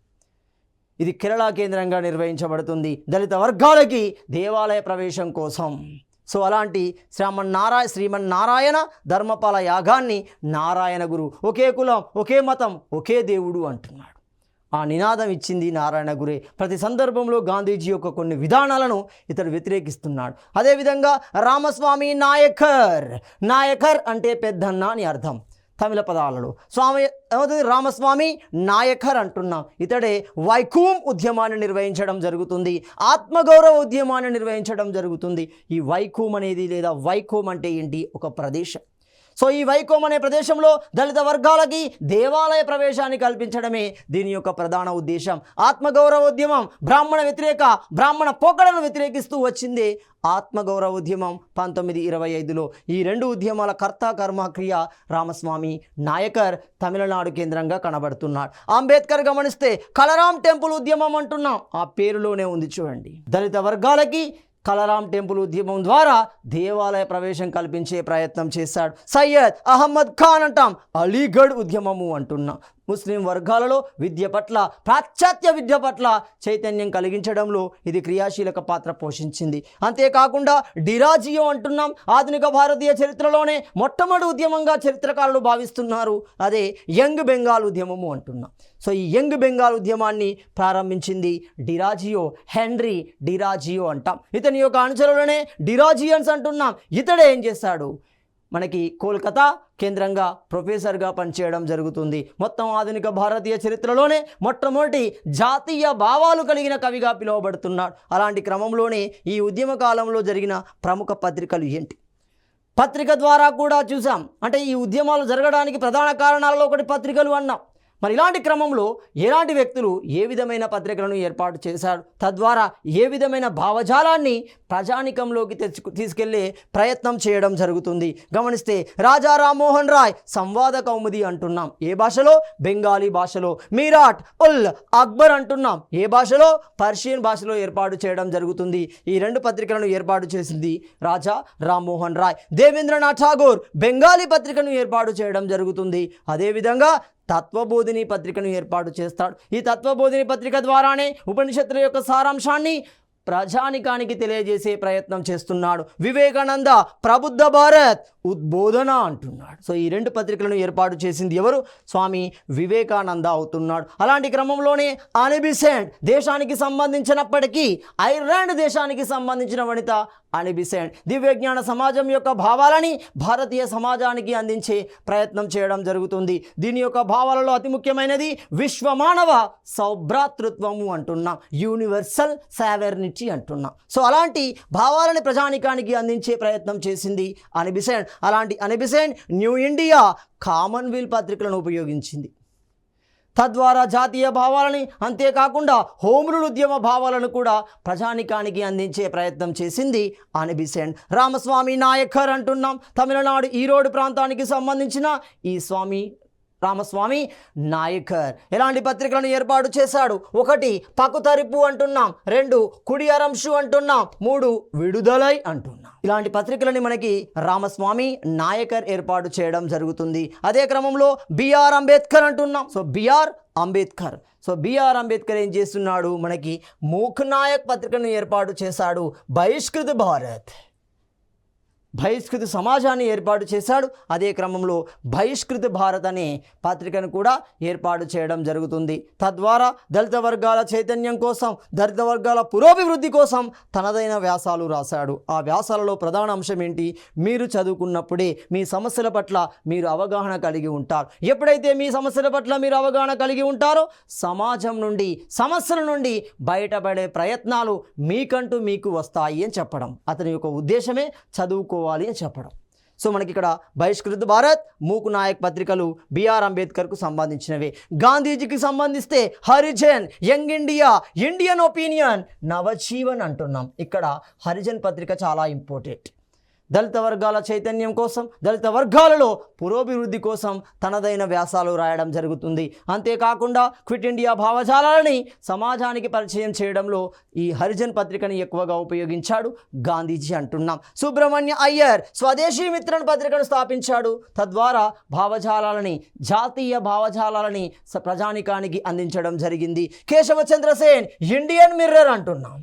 ఇది కేరళ కేంద్రంగా నిర్వహించబడుతుంది దళిత వర్గాలకి దేవాలయ ప్రవేశం కోసం. సో అలాంటి శ్రీమన్నారాయణ ధర్మపాల యాగాన్ని నారాయణ గురు, ఒకే కులం ఒకే మతం ఒకే దేవుడు అంటున్నాడు. ఆ నినాదం ఇచ్చింది నారాయణ గురే. ప్రతి సందర్భంలో గాంధీజీ యొక్క కొన్ని విధానాలను ఇతడు వ్యతిరేకిస్తున్నాడు. అదేవిధంగా రామస్వామి నాయకర్ అంటే పెద్దన్న అని అర్థం తమిళ పదాలలో. రామస్వామి నాయకర్ అంటున్నాం. ఇతడే వైకోమ్ ఉద్యమాన్ని నిర్వహించడం జరుగుతుంది, ఆత్మగౌరవ ఉద్యమాన్ని నిర్వహించడం జరుగుతుంది. ఈ వైకోమ్ అనేది లేదా వైకోమ్ అంటే ఏంటి? ఒక ప్రదేశం. సో ఈ వైకోమ్ అనే ప్రదేశంలో దళిత వర్గాలకి దేవాలయ ప్రవేశాన్ని కల్పించడమే దీని యొక్క ప్రధాన ఉద్దేశం. ఆత్మగౌరవ ఉద్యమం బ్రాహ్మణ పోకడను వ్యతిరేకిస్తూ వచ్చిందే ఆత్మగౌరవ ఉద్యమం 1925లో. ఈ రెండు ఉద్యమాల కర్మ రామస్వామి నాయకర్ తమిళనాడు కేంద్రంగా కనబడుతున్నాడు. అంబేద్కర్ గమనిస్తే కలరాం టెంపుల్ ఉద్యమం అంటున్నాం, ఆ పేరులోనే ఉంది చూడండి. దళిత వర్గాలకి కలరాం టెంపుల్ ఉద్యమం ద్వారా దేవాలయ ప్రవేశం కల్పించే ప్రయత్నం చేశాడు. సయ్యద్ అహ్మద్ ఖాన్ అంటాం, అలీగఢ్ ఉద్యమము అంటున్నాం. ముస్లిం వర్గాలలో పాశ్చాత్య విద్య పట్ల చైతన్యం కలిగించడంలో ఇది క్రియాశీలక పాత్ర పోషించింది. అంతేకాకుండా డిరాజియో అంటున్నాం, ఆధునిక భారతీయ చరిత్రలోనే మొట్టమొదటి ఉద్యమంగా చరిత్రకారులు భావిస్తున్నారు. అదే యంగ్ బెంగాల్ ఉద్యమము అంటున్నాం. సో ఈ యంగ్ బెంగాల్ ఉద్యమాన్ని ప్రారంభించింది హెన్రీ డిరాజియో అంటాం. ఇతని యొక్క అనుచరులనే డిరాజియన్స్ అంటున్నాం. ఇతడే ఏం చేశాడు? మనకి కోల్కతా కేంద్రంగా ప్రొఫెసర్గా పనిచేయడం జరుగుతుంది. మొత్తం ఆధునిక భారతీయ చరిత్రలోనే మొట్టమొదటి జాతీయ భావాలు కలిగిన కవిగా పిలువబడుతున్నాడు. అలాంటి క్రమంలోనే ఈ ఉద్యమ కాలంలో జరిగిన ప్రముఖ పత్రికలు ఏంటి? పత్రిక ద్వారా కూడా చూసాం. అంటే ఈ ఉద్యమాలు జరగడానికి ప్రధాన కారణాలలో ఒకటి పత్రికలు అన్నాం. మరి ఇలాంటి క్రమంలో ఎలాంటి వ్యక్తులు ఏ విధమైన పత్రికలను ఏర్పాటు చేశారు, తద్వారా ఏ విధమైన భావజాలాన్ని ప్రజానికంలోకి తీసుకెళ్లే ప్రయత్నం చేయడం జరుగుతుంది. గమనిస్తే రాజా రామ్మోహన్ రాయ్ సంవాద కౌముది అంటున్నాం, ఏ భాషలో? బెంగాలీ భాషలో. మీరాట్ ఉల్ అక్బర్ అంటున్నాం, ఏ భాషలో? పర్షియన్ భాషలో ఏర్పాటు చేయడం జరుగుతుంది. ఈ రెండు పత్రికలను ఏర్పాటు చేసింది రాజా రామ్మోహన్ రాయ్. దేవేంద్రనాథ్ ఠాగూర్ బెంగాలీ పత్రికను ఏర్పాటు చేయడం జరుగుతుంది. అదేవిధంగా తత్వబోధిని పత్రికను ఏర్పాటు చేస్తాడు. ఈ తత్వబోధిని పత్రిక ద్వారానే ఉపనిషత్తుల యొక్క సారాంశాన్ని ప్రజానికానికి తెలియజేసే ప్రయత్నం చేస్తున్నాడు. వివేకానంద ప్రబుద్ధ భారత్ ఉద్బోధన అంటున్నాడు. సో ఈ రెండు పత్రికలను ఏర్పాటు చేసింది ఎవరు? స్వామి వివేకానంద అవుతున్నాడు. అలాంటి క్రమంలోనే అనీ బెసెంట్ దేశానికి సంబంధించినప్పటికీ ఐర్లాండ్ దేశానికి సంబంధించిన వనిత అనీ బెసెంట్ దివ్యజ్ఞాన సమాజం యొక్క భావాలని భారతీయ సమాజానికి అందించే ప్రయత్నం చేయడం జరుగుతుంది. దీని యొక్క భావాలలో అతి ముఖ్యమైనది విశ్వమానవ సౌభ్రాతృత్వము అంటున్నాం, యూనివర్సల్ సావర్నిటీ అంటున్నాం. సో అలాంటి భావాలని ప్రజానికానికి అందించే ప్రయత్నం చేసింది అనీ బెసెంట్. అలాంటి అనీ బెసెంట్ న్యూ ఇండియా కామన్వెల్త్ పత్రికలను ఉపయోగించింది. తద్వారా జాతీయ భావాలని అంతేకాకుండా హోమ్ రూల్ ఉద్యమ భావాలను కూడా ప్రజానికానికి అందించే ప్రయత్నం చేసింది అనీ బెసెంట్. రామస్వామి నాయకర్ అంటున్నాం, తమిళనాడు ఈరోడ్ ప్రాంతానికి సంబంధించిన ఈ స్వామి రామస్వామి నాయకర్ ఎలాంటి పత్రికలను ఏర్పాటు చేశాడు? 1 పకుతరిపు అంటున్నాం, 2 కుడి అరంశు అంటున్నాం, 3 విడుదలై అంటున్నాం. ఇలాంటి పత్రికలని మనకి రామస్వామి నాయకర్ ఏర్పాటు చేయడం జరుగుతుంది. అదే క్రమంలో బిఆర్ అంబేద్కర్ అంటున్నాం. సో బిఆర్ అంబేద్కర్ ఏం చేస్తున్నాడు? మనకి మూక్ నాయక్ పత్రికను ఏర్పాటు చేశాడు. బహిష్కృత సమాజాన్ని ఏర్పాటు చేశాడు. అదే క్రమంలో బహిష్కృత భారత్ అనే పత్రికను కూడా ఏర్పాటు చేయడం జరుగుతుంది. తద్వారా దళిత వర్గాల చైతన్యం కోసం, దళిత వర్గాల పురోభివృద్ధి కోసం తనదైన వ్యాసాలు రాశాడు. ఆ వ్యాసాలలో ప్రధాన అంశం ఏంటి? మీరు చదువుకున్నప్పుడే మీ సమస్యల పట్ల మీరు అవగాహన కలిగి ఉంటారు. ఎప్పుడైతే మీ సమస్యల పట్ల మీరు అవగాహన కలిగి ఉంటారో సమాజం నుండి, సమస్యల నుండి బయటపడే ప్రయత్నాలు మీకంటూ మీకు వస్తాయి అని చెప్పడం. అతని యొక్క ఉద్దేశమే చదువుకోవాలి అని చెప్పడం. సో మనకి ఇక్కడ బహిష్కృత భారత్, మూక్ నాయక్ పత్రికలు బిఆర్ అంబేద్కర్కు సంబంధించినవి. గాంధీజీకి సంబంధిస్తే Harijan, young India, Indian opinion, Navajivan అంటున్నాం. ఇక్కడ హరిజన్ పత్రిక చాలా ఇంపార్టెంట్. దళిత వర్గాల చైతన్యం కోసం, దళిత వర్గాలలో పురోభివృద్ధి కోసం తనదైన వ్యాసాలు రాయడం జరుగుతుంది. అంతేకాకుండా క్విట్ ఇండియా భావజాలాలని సమాజానికి పరిచయం చేయడంలో ఈ హరిజన్ పత్రికని ఎక్కువగా ఉపయోగించాడు గాంధీజీ అంటున్నాం. సుబ్రహ్మణ్య అయ్యర్ స్వదేశీ మిత్రన్ పత్రికను స్థాపించాడు. తద్వారా భావజాలాలని, జాతీయ భావజాలాలని ప్రజానికానికి అందించడం జరిగింది. కేశవచంద్ర సేన్ ఇండియన్ మిర్రర్ అంటున్నాం.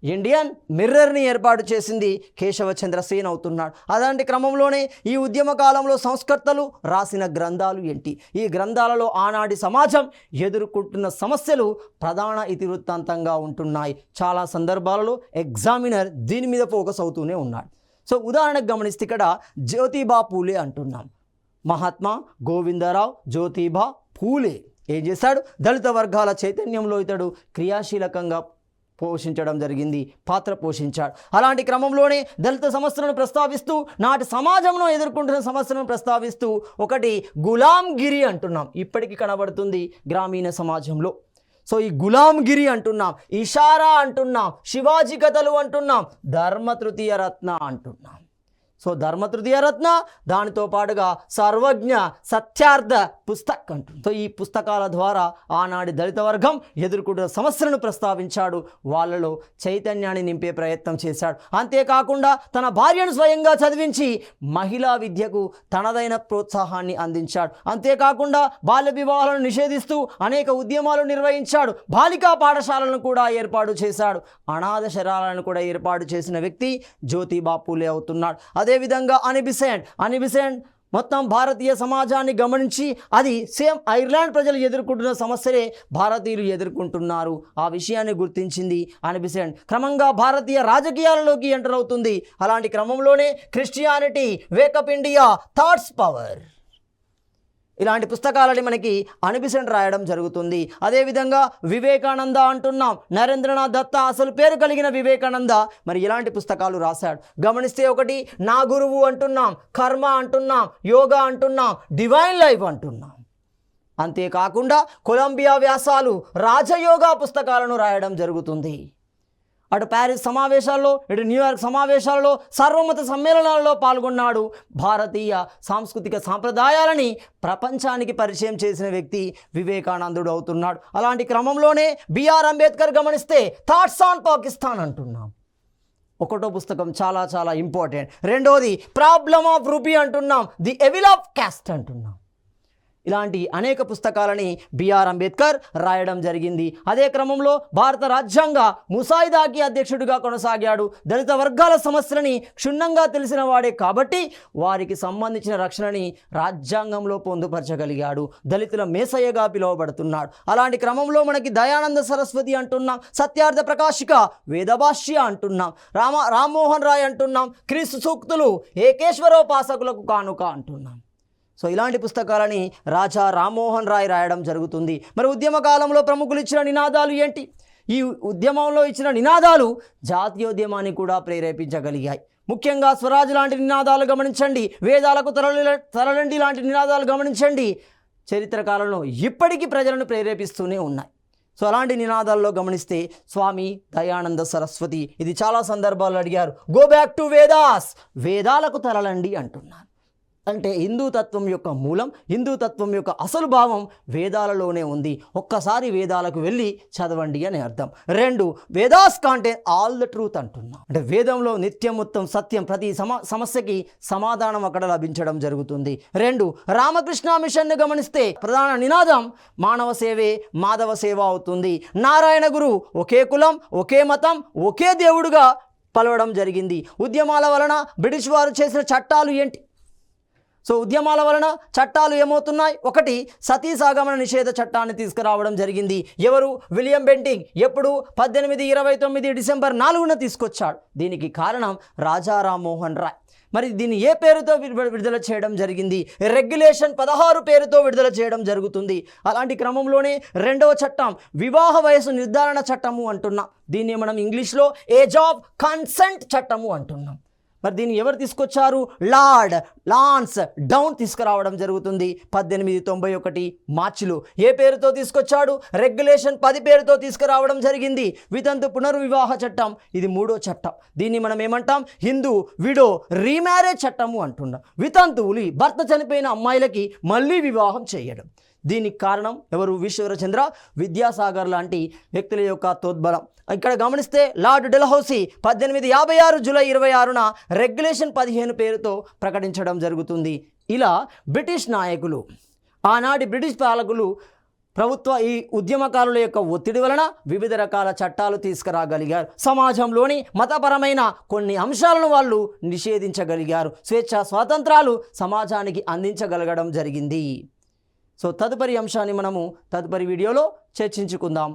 ఇండియన్ మిర్రర్ని ఏర్పాటు చేసింది కేశవచంద్ర సేన్ అవుతున్నాడు. అలాంటి క్రమంలోనే ఈ ఉద్యమ కాలంలో సంస్కర్తలు రాసిన గ్రంథాలు ఏంటి? ఈ గ్రంథాలలో ఆనాటి సమాజం ఎదుర్కొంటున్న సమస్యలు ప్రధాన ఇతివృత్తాంతంగా ఉంటున్నాయి. చాలా సందర్భాలలో ఎగ్జామినర్ దీని మీద ఫోకస్ అవుతూనే ఉన్నాడు. సో ఉదాహరణకు గమనిస్తే ఇక్కడ జ్యోతిబా పూలే అంటున్నాం. మహాత్మా గోవిందరావు జ్యోతిబా పూలే ఏం చేశాడు? దళిత వర్గాల చైతన్యంలో ఇతడు క్రియాశీలకంగా పాత్ర పోషించాడు. అలాంటి క్రమంలోనే దళిత సమస్యలను ప్రస్తావిస్తూ, నాటి సమాజంలో ఎదుర్కొంటున్న సమస్యలను ప్రస్తావిస్తూ 1 గులాంగిరి అంటున్నాం. ఇప్పటికీ కనబడుతుంది గ్రామీణ సమాజంలో. సో ఈ గులాంగిరి అంటున్నాం, ఇషారా అంటున్నాం, శివాజీ కథలు అంటున్నాం, ధర్మతృతీయ రత్న అంటున్నాం. సో ధర్మతృతీయ రత్న, దానితో పాటుగా సర్వజ్ఞ సత్యార్థ పుస్తక్ అంటుంది. సో ఈ పుస్తకాల ద్వారా ఆనాటి దళిత వర్గం ఎదుర్కొంటున్న సమస్యలను ప్రస్తావించాడు, వాళ్ళలో చైతన్యాన్ని నింపే ప్రయత్నం చేశాడు. అంతేకాకుండా తన భార్యను స్వయంగా చదివించి మహిళా విద్యకు తనదైన ప్రోత్సాహాన్ని అందించాడు. అంతేకాకుండా బాల్య వివాహాలను నిషేధిస్తూ అనేక ఉద్యమాలు నిర్వహించాడు. బాలికా పాఠశాలను కూడా ఏర్పాటు చేశాడు. అనాథ శరాలను కూడా ఏర్పాటు చేసిన వ్యక్తి జ్యోతిబా పూలే అవుతున్నాడు. అదేవిధంగా అనీ బెసెంట్ మొత్తం భారతీయ సమాజాన్ని గమనించి అది సేమ్ ఐర్లాండ్ ప్రజలు ఎదుర్కొంటున్న సమస్యలే భారతీయులు ఎదుర్కొంటున్నారు ఆ విషయాన్ని గుర్తించింది అనీ బెసెంట్. క్రమంగా భారతీయ రాజకీయాలలోకి ఎంటర్ అవుతుంది. అలాంటి క్రమంలోనే Christianity, wake up India, thoughts power ఇలాంటి పుస్తకాలని మనకి అనీ బెసెంట్ రాయడం జరుగుతుంది. అదేవిధంగా వివేకానంద అంటున్నాం. నరేంద్రనాథ్ దత్త అసలు పేరు కలిగిన వివేకానంద మరి ఇలాంటి పుస్తకాలు రాశాడు. గమనిస్తే 1 నా గురువు అంటున్నాం, కర్మ అంటున్నాం, యోగా అంటున్నాం, డివైన్ లైఫ్ అంటున్నాం. అంతేకాకుండా కొలంబియా వ్యాసాలు, రాజయోగా పుస్తకాలను రాయడం జరుగుతుంది. అటు ప్యారిస్ సమావేశాల్లో, ఇటు న్యూయార్క్ సమావేశాలలో, సార్వమత సమ్మేళనాలలో పాల్గొన్నాడు. భారతీయ సాంస్కృతిక సాంప్రదాయాలని ప్రపంచానికి పరిచయం చేసిన వ్యక్తి వివేకానందుడు అవుతున్నాడు. అలాంటి క్రమంలోనే బిఆర్ అంబేద్కర్ గమనిస్తే థాట్స్ ఆన్ పాకిస్తాన్ అంటున్నాం. 1వ పుస్తకం చాలా చాలా ఇంపార్టెంట్. 2వది ప్రాబ్లమ్ ఆఫ్ రూపీ అంటున్నాం, ది ఎవిల్ ఆఫ్ క్యాస్ట్ అంటున్నాం. ఇలాంటి అనేక పుస్తకాలని బిఆర్ అంబేద్కర్ రాయడం జరిగింది. అదే క్రమంలో భారత రాజ్యాంగ ముసాయిదాకి అధ్యక్షుడిగా కొనసాగాడు. దళిత వర్గాల సమస్యలని క్షుణ్ణంగా తెలిసిన వాడే కాబట్టి వారికి సంబంధించిన రక్షణని రాజ్యాంగంలో పొందుపరచగలిగాడు. దళితుల మేసయ్యగా పిలువబడుతున్నాడు. అలాంటి క్రమంలో మనకి దయానంద సరస్వతి అంటున్నాం, సత్యార్థ ప్రకాశిక, వేదభాష్య అంటున్నాం, రామ్మోహన్ రాయ్ అంటున్నాం, క్రీస్తు సూక్తులు, ఏకేశ్వరోపాసకులకు కానుక అంటున్నాం. సో ఇలాంటి పుస్తకాలని రాజా రామ్మోహన్ రాయ్ రాయడం జరుగుతుంది. మరి ఉద్యమ కాలంలో ప్రముఖులు ఇచ్చిన నినాదాలు ఏంటి? ఈ ఉద్యమంలో ఇచ్చిన నినాదాలు జాతీయోద్యమాన్ని కూడా ప్రేరేపించగలిగాయి. ముఖ్యంగా స్వరాజ్ లాంటి నినాదాలు గమనించండి, వేదాలకు తరలండి లాంటి నినాదాలు గమనించండి, చరిత్ర కాలంలో ఇప్పటికీ ప్రజలను ప్రేరేపిస్తూనే ఉన్నాయి. సో అలాంటి నినాదాల్లో గమనిస్తే స్వామి దయానంద సరస్వతి ఇది చాలా సందర్భాల్లో అడిగారు, గో బ్యాక్ టు వేదాస్, వేదాలకు తరలండి అంటున్నారు. అంటే హిందూ తత్వం యొక్క మూలం, హిందూ తత్వం యొక్క అసలు భావం వేదాలలోనే ఉంది. ఒక్కసారి వేదాలకు వెళ్ళి చదవండి అని అర్థం. 2 వేదాస్ కాంటైన్ ఆల్ ద ట్రూత్ అంటున్నాం. అంటే వేదంలో నిత్యం మొత్తం సత్యం, ప్రతి సమస్యకి సమాధానం అక్కడ లభించడం జరుగుతుంది. 2 రామకృష్ణ మిషన్ను గమనిస్తే ప్రధాన నినాదం మానవ సేవే మాధవ సేవ అవుతుంది. నారాయణ గురు ఒకే కులం, ఒకే మతం, ఒకే దేవుడుగా పలవడం జరిగింది. ఉద్యమాల వలన బ్రిటిష్ వారు చేసిన చట్టాలు ఏంటి? సో ఉద్యమాల వలన చట్టాలు ఏమవుతున్నాయి? 1 సతీ సాగమన నిషేధ చట్టాన్ని తీసుకురావడం జరిగింది. ఎవరు? William Bentinck. ఎప్పుడు? 1829 డిసెంబర్ 4న తీసుకొచ్చాడు. దీనికి కారణం రాజా రామ్మోహన్ రాయ్. మరి దీన్ని ఏ పేరుతో విడుదల చేయడం జరిగింది? రెగ్యులేషన్ 16 పేరుతో విడుదల చేయడం జరుగుతుంది. అలాంటి క్రమంలోనే 2వ చట్టం వివాహ వయసు నిర్ధారణ చట్టము అంటున్నాం. దీన్ని మనం ఇంగ్లీష్లో ఏజ్ ఆఫ్ కన్సెంట్ చట్టము అంటున్నాం. మరి దీన్ని ఎవరు తీసుకొచ్చారు? లార్డ్ లాన్స్ డౌన్ తీసుకురావడం జరుగుతుంది 1891 మార్చిలో. ఏ పేరుతో తీసుకొచ్చాడు? రెగ్యులేషన్ 10 పేరుతో తీసుకురావడం జరిగింది. వితంతు పునర్వివాహ చట్టం, ఇది 3వ చట్టం. దీన్ని మనం ఏమంటాం? హిందూ విడో రీమ్యారేజ్ చట్టము అంటున్నాం. వితంతువులు భర్త చనిపోయిన అమ్మాయిలకి మళ్ళీ వివాహం చేయడం. దీనికి కారణం ఎవరు? ఈశ్వరచంద్ర విద్యాసాగర్ లాంటి వ్యక్తుల యొక్క తోడ్బలం. ఇక్కడ గమనిస్తే లార్డ్ డెల్హౌసీ 1856 జూలై 26న రెగ్యులేషన్ 15 పేరుతో ప్రకటించడం జరుగుతుంది. ఇలా బ్రిటిష్ నాయకులు, ఆనాటి బ్రిటిష్ పాలకులు ఈ ఉద్యమకారుల యొక్క ఒత్తిడి వలన వివిధ రకాల చట్టాలు తీసుకురాగలిగారు. సమాజంలోని మతపరమైన కొన్ని అంశాలను వాళ్ళు నిషేధించగలిగారు. స్వేచ్ఛా స్వాతంత్రాలు సమాజానికి అందించగలగడం జరిగింది. సో తదుపరి అంశాన్ని మనము తదుపరి వీడియోలో చర్చించుకుందాం.